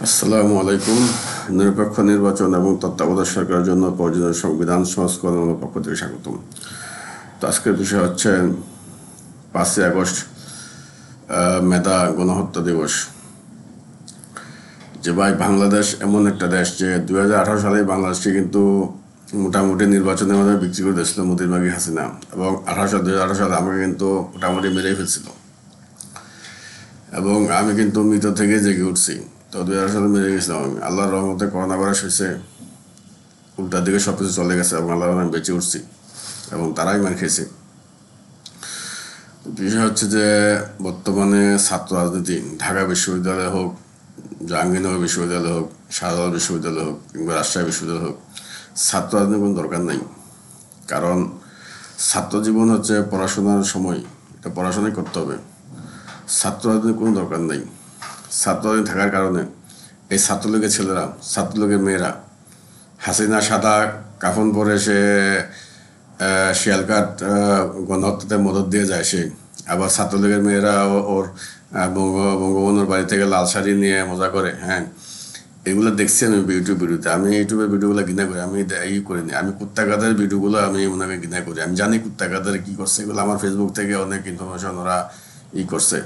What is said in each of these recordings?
আসসালামু আলাইকুম। নিরপেক্ষ নির্বাচন এবং তত্ত্বাবধায়ক সরকারের জন্য প্রয়োজনীয় সংবিধান সংস্করণের পক্ষ থেকে স্বাগতম। তো আজকের বিষয় হচ্ছে 5ই আগস্ট, মেধা গণহত্যা দিবস। যে ভাই, বাংলাদেশ এমন একটা দেশ যে 2018 সালে বাংলাদেশকে কিন্তু মোটামুটি নির্বাচনের মাধ্যমে বিক্রি করে দিয়েছিল মোদির মাগি হাসিনা, এবং 2018 সালে আমাকে কিন্তু মোটামুটি মেরেই ফেলছিল, এবং আমি কিন্তু মৃত থেকে জেগে উঠছি। তো 2018 সালে মেরে গেছিলাম আমি। আল্লাহর রহমতে করোনা ভাইরাস হয়েছে, উল্টার দিকে সব কিছু চলে গেছে এবং আল্লাহর রহমতে বেঁচে উঠছি, এবং তারাই মার খেয়েছে। বিষয় হচ্ছে যে বর্তমানে ছাত্র রাজনীতি, ঢাকা বিশ্ববিদ্যালয় হোক, জাহাঙ্গীরনগর বিশ্ববিদ্যালয় হোক, শাহজালাল বিশ্ববিদ্যালয় হোক, কিংবা রাজশাহী বিশ্ববিদ্যালয় হোক, ছাত্র রাজনীতির কোনো দরকার নেই। কারণ ছাত্র জীবন হচ্ছে পড়াশোনার সময়, এটা পড়াশোনাই করতে হবে। ছাত্র রাজনীতির কোনো দরকার নেই। ছাত্র রাজনীতি থাকার কারণে এই ছাত্রলীগের ছেলেরা, ছাত্রলীগের মেয়েরা, হাসিনা সাদা কাফন পরে সে শিয়ালকাট গণহত্যাতে মদত দিয়ে যায় সে, আবার ছাত্রলীগের মেয়েরা ওর বঙ্গবন্ধুর বাড়ি থেকে লাল শাড়ি নিয়ে মজা করে। হ্যাঁ, এগুলো দেখছি আমি ইউটিউব ভিডিওতে। আমি ইউটিউবের ভিডিওগুলো ঘৃণা করি, আমি ই করিনি। আমি কুত্তাগাদের ভিডিওগুলো আমি ওনাকে ঘৃণা করি। আমি জানি কুত্তাগাদের কী করছে, এগুলো আমার ফেসবুক থেকে অনেক ইনফরমেশন ওরা করছে।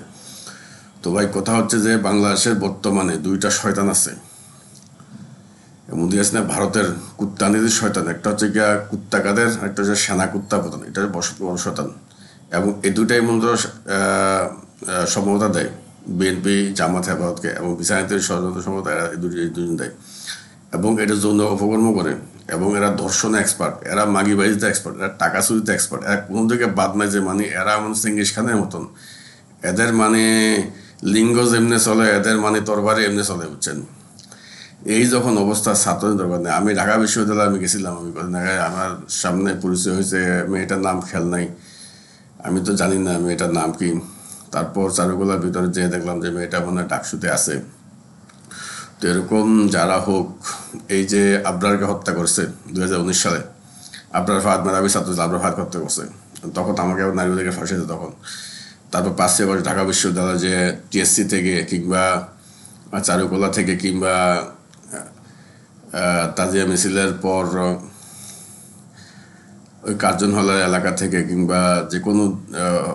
তো ভাই, কথা হচ্ছে যে বাংলাদেশের বর্তমানে দুইটা শয়তান আছে। মোদি হাসিনা ভারতের কুত্তানীতির শয়তান, একটা হচ্ছে গিয়া কুত্তাকাদের, একটা হচ্ছে সেনা কুত্তা প্রধান, এটা বড় শয়তান। এবং এই দুইটাই মূলত সমতা দেয় বিএনপি, জামাত, হেফাজতকে, এবং বিচারায়িতের ষড়যন্ত্র সমতা এরা দুজন দেয়। এবং এটা যৌন অপকর্ম করে, এবং এরা ধর্ষণে এক্সপার্ট, এরা মাগিবাজিতে এক্সপার্ট, এরা টাকা চুরিতে এক্সপার্ট। এরা কোনো দিকে বাদ নাই যে মানে এরা মানে চেঙ্গিস খানের মতন। এদের মানে লিঙ্গ যেমনে চলে, এদের মানে তরবারি এমনি চলে, বুঝছেন। এই যখন অবস্থা, ছাত্রদের দরকার নেই। আমি ঢাকা বিশ্ববিদ্যালয়ে আমি গেছিলাম, আমি কদিন আগে, আমার সামনে পরিচয় হয়েছে মেয়েটার নাম, খেয়াল নাই, আমি তো জানি না মেয়েটার নাম কি। তারপর চারুকলার ভিতরে যেয়ে দেখলাম যে মেয়েটা মনে হয় ডাকসুতে আছে। তো এরকম যারা হোক, এই যে আবরারকে হত্যা করছে 2019 সালে, আবরার ফাহাদ, মেধাবী ছাত্র আবরার ফাহাদ হত্যা করছে, তখন আমাকে নারী থেকে ফাঁসিয়েছে তখন। তারপর 5ই আগস্ট ঢাকা বিশ্ববিদ্যালয় যে টিএসসি থেকে, কিংবা চারুকলা থেকে, কিংবা তাজিয়া মিছিলের পর ওই কার্জন হলের এলাকা থেকে, কিংবা যে কোনো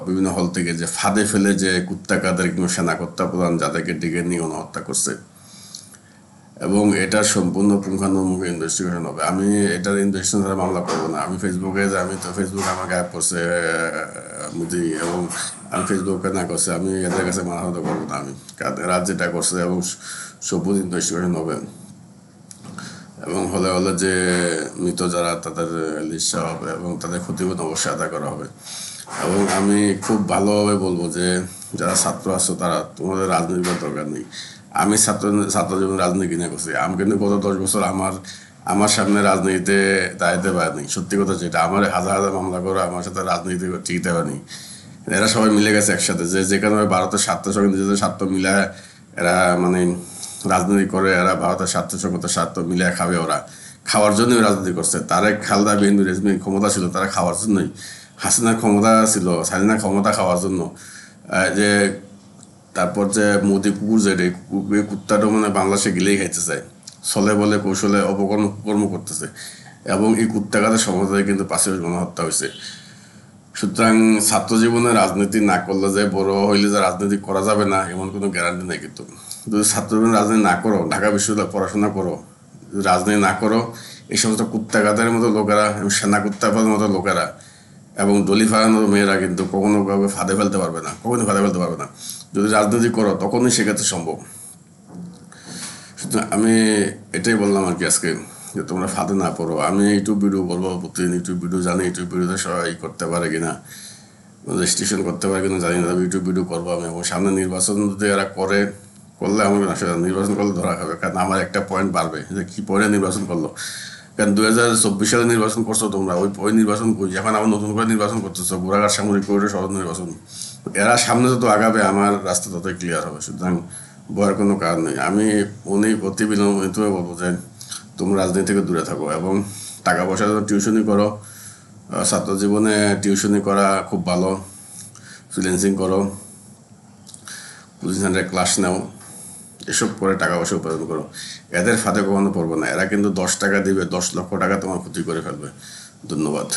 বিভিন্ন হল থেকে যে ফাঁদে ফেলে যে কুত্তাকাদের কিংবা সেনা কুত্তা প্রধান যাদেরকে ডেকে নিয়ে গণহত্যা করছে, এবং এটার সম্পূর্ণ পুঙ্খানুপুঙ্খ ইনভেস্টিগেশন হবে। আমি এটার ইনভেস্টিগেশন ছাড়া মামলা করবো না। আমি ফেসবুকে, আমি তো ফেসবুক আমার গায়েব করছে মোদি, এবং আমি ফেসবুকে না করছে, আমি এদের কাছে মাথা করবো না। আমি রাত যেটা করছে, এবং সবুজ ইনভেস্টিগেশন হবে, এবং হলে হলে যে মৃত যারা, তাদের লিস্ট হবে, এবং তাদের ক্ষতিপূরণ অবশ্যই আদায় করা হবে। এবং আমি খুব ভালোভাবে বলবো যে যারা ছাত্র আছো, তারা, তোমাদের রাজনীতির দরকার নেই। আমি ছাত্র জীবনে রাজনীতি কিনে করছি। আমি কিন্তু গত 10 বছর আমার সামনে রাজনীতিতে দাঁড়াতে পারেনি। সত্যি কথা যেটা, আমার হাজার হাজার মামলা করে আমার সাথে রাজনীতি টিকতে পারেনি। এরা সবাই মিলে গেছে একসাথে, যে যেখানে ভারতের স্বার্থের সঙ্গে নিজেদের স্বার্থ মিলায় এরা মানে রাজনীতি করে। এরা ভারতের স্বার্থের সঙ্গে স্বার্থ মিলিয়ে খাবে, ওরা খাওয়ার জন্যই রাজনীতি করছে। তারেক খালদা, বিএনপি, রেজমি ক্ষমতা ছিল তারা খাওয়ার জন্যই। হাসিনার ক্ষমতা ছিল, হাসিনার ক্ষমতা খাওয়ার জন্য। যে তারপর যে মোদি কুকুর, যে কুত্তাটা মানে বাংলাদেশে গেলেই খাইতে চায়, ছলে বলে কৌশলে অপকর্ম করতেছে, এবং এই কুত্তাঘাতের সমাজে কিন্তু 5ই গণহত্যা হয়েছে। সুতরাং ছাত্র জীবনে রাজনীতি না করলে যে বড় হইলে যে রাজনীতি করা যাবে না এমন কোনো গ্যারান্টি নেই। কিন্তু যদি ছাত্র জীবনে রাজনীতি না করো, ঢাকা বিশ্ববিদ্যালয়ে পড়াশোনা করো, যদি রাজনীতি না করো, এই সমস্ত কুত্তাঘাতের মতো লোকেরা, সেনা কুত্তাঘাতের মতো লোকেরা, এবং দলি ফাড়ানোর মেয়েরা কিন্তু কখনো কাউকে ফাঁদে ফেলতে পারবে না, কখনো ফাঁদে ফেলতে পারবে না। যদি রাজনীতি করো তখনই সেক্ষেত্রে সম্ভব। সুতরাং আমি এটাই বললাম আর কি আজকে, যে তোমরা ফাঁদে না পড়ো। আমি ইউটিউব ভিডিও বলবো, প্রতিদিন ইউটিউব ভিডিও, জানি ইউটিউব ভিডিওতে সবাই করতে পারে কিনা, রেজিস্ট্রেশন করতে পারে কিনা জানি না, ইউটিউব ভিডিও করবো আমি। এবং সামনে নির্বাচন যদি এরা করলে আমার আসলে নির্বাচন করলে ধরা খাবে, কারণ আমার একটা পয়েন্ট বাড়বে যে কী পয়েন্টে নির্বাচন করলো। কারণ 2024 সালে নির্বাচন করছো তোমরা, ওই নির্বাচন করি, এখন আবার নতুন করে নির্বাচন করতেছো, গোড়াঘাট সামরিক করিডোর সহজ নির্বাচন। এরা সামনে যত আগাবে আমার রাস্তা ততই ক্লিয়ার হবে। সুতরাং ভয়ের কোনো কারণ নেই। আমি অতি বিনম্রভাবে বলবো যে তোমরা রাজনীতি থেকে দূরে থাকো, এবং টাকা পয়সা টিউশনি করো। ছাত্র জীবনে টিউশনি করা খুব ভালো, ফ্রিল্যান্সিং করো, কোচিং সেন্টারে ক্লাস নাও, এসব করে টাকা পয়সা উপার্জন করো, এদের ফাঁদে কখনো পড়বে না। এরা কিন্তু 10 টাকা দিবে, 10 লক্ষ টাকা তোমার ক্ষতি করে ফেলবে। ধন্যবাদ।